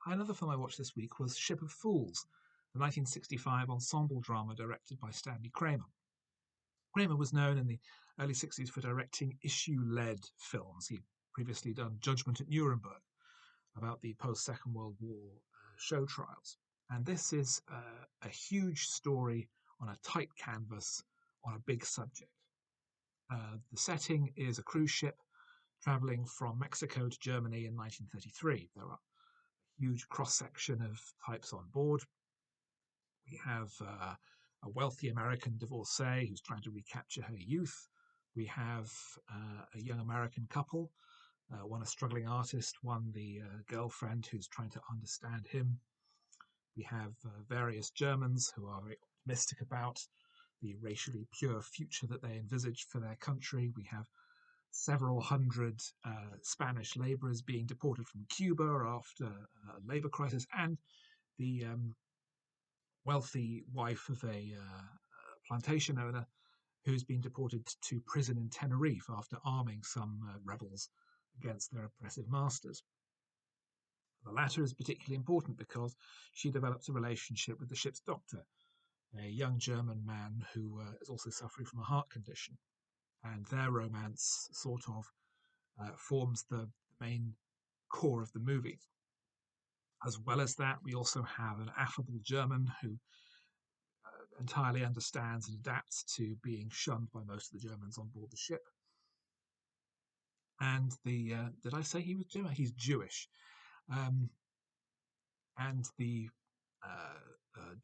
Another film I watched this week was Ship of Fools, the 1965 ensemble drama directed by Stanley Kramer. Kramer was known in the early 60s for directing issue-led films. He'd previously done Judgment at Nuremberg, about the post-Second World War show trials. And this is a huge story on a tight canvas on a big subject. The setting is a cruise ship traveling from Mexico to Germany in 1933. There are a huge cross-section of types on board. We have a wealthy American divorcee who's trying to recapture her youth. We have a young American couple, one a struggling artist, one the girlfriend who's trying to understand him. We have various Germans who are very optimistic about the racially pure future that they envisage for their country. We have several hundred Spanish laborers being deported from Cuba after a labor crisis, and the wealthy wife of a plantation owner who's been deported to prison in Tenerife after arming some rebels against their oppressive masters. The latter is particularly important because she develops a relationship with the ship's doctor, a young German man who is also suffering from a heart condition. And their romance sort of forms the main core of the movie. As well as that, we also have an affable German who entirely understands and adapts to being shunned by most of the Germans on board the ship. And did I say he was German? He's Jewish. And the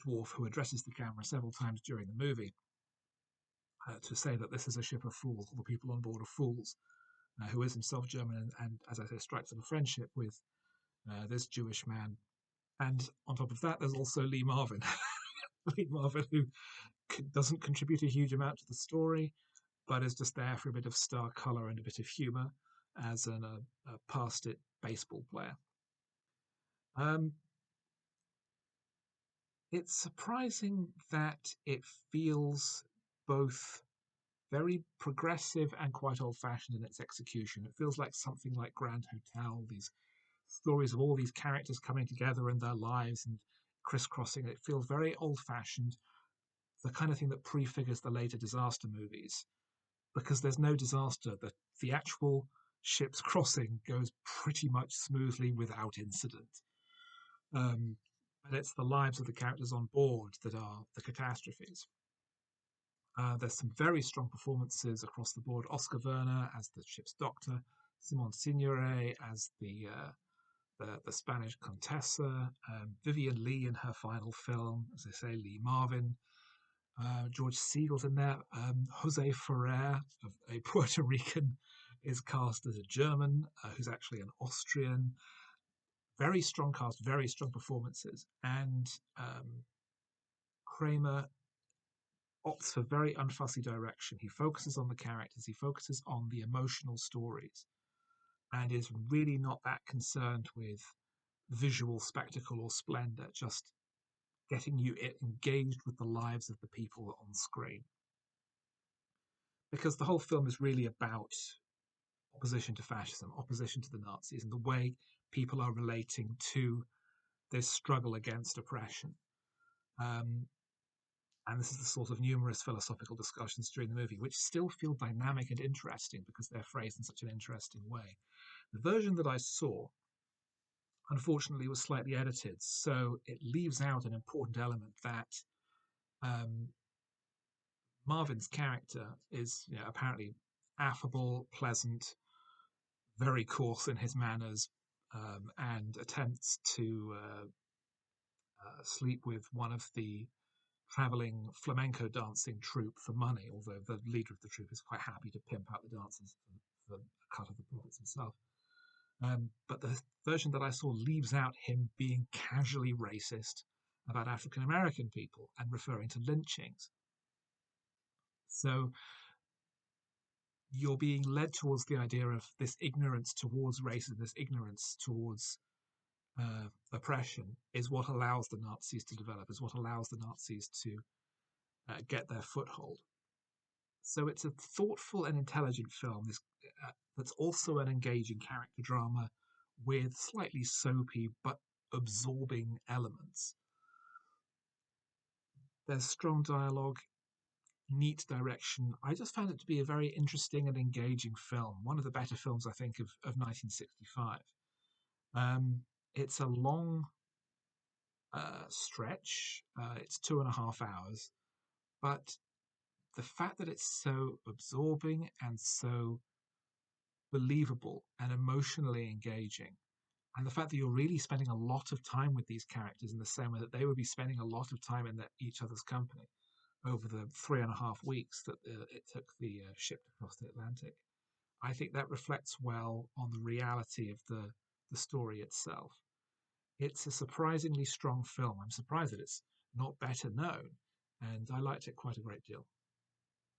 dwarf who addresses the camera several times during the movie to say that this is a ship of fools, all the people on board are fools, who is himself German and, as I say, strikes up a friendship with this Jewish man. And on top of that, there's also Lee Marvin. Lee Marvin, who doesn't contribute a huge amount to the story, but is just there for a bit of star color and a bit of humor as a past-it baseball player. It's surprising that it feels both very progressive and quite old-fashioned in its execution. It feels like something like Grand Hotel, these stories of all these characters coming together in their lives and crisscrossing. It feels very old-fashioned, the kind of thing that prefigures the later disaster movies, because there's no disaster. The actual ship's crossing goes pretty much smoothly without incident. But it's the lives of the characters on board that are the catastrophes. There's some very strong performances across the board. Oskar Werner as the ship's doctor, Simone Signoret as the Spanish Contessa, Vivien Leigh in her final film, as I say, Lee Marvin, George Siegel's in there, José Ferrer, a Puerto Rican, is cast as a German who's actually an Austrian. Very strong cast, very strong performances, and Kramer opts for very unfussy direction. He focuses on the characters, he focuses on the emotional stories, and is really not that concerned with visual spectacle or splendor, just getting you engaged with the lives of the people on screen. Because the whole film is really about opposition to fascism, opposition to the Nazis, and the way people are relating to this struggle against oppression. And this is the sort of numerous philosophical discussions during the movie, which still feel dynamic and interesting because they're phrased in such an interesting way. The version that I saw, unfortunately, was slightly edited, so it leaves out an important element that Marvin's character is apparently affable, pleasant, very coarse in his manners, and attempts to sleep with one of the traveling flamenco dancing troupe for money, although the leader of the troupe is quite happy to pimp out the dancers for a cut of the profits himself. But the version that I saw leaves out him being casually racist about African American people and referring to lynchings. So you're being led towards the idea of this ignorance towards racism, this ignorance towards oppression is what allows the Nazis to develop, is what allows the Nazis to get their foothold. So it's a thoughtful and intelligent film that's also an engaging character drama with slightly soapy but absorbing elements. There's strong dialogue, neat direction. I just found it to be a very interesting and engaging film. One of the better films, I think, of 1965. Um, it's a long stretch. It's 2.5 hours. But the fact that it's so absorbing and so believable and emotionally engaging, and the fact that you're really spending a lot of time with these characters in the same way that they would be spending a lot of time in each other's company over the 3.5 weeks that it took the ship to cross the Atlantic. I think that reflects well on the reality of the story itself. It's a surprisingly strong film. I'm surprised that it's not better known, and I liked it quite a great deal.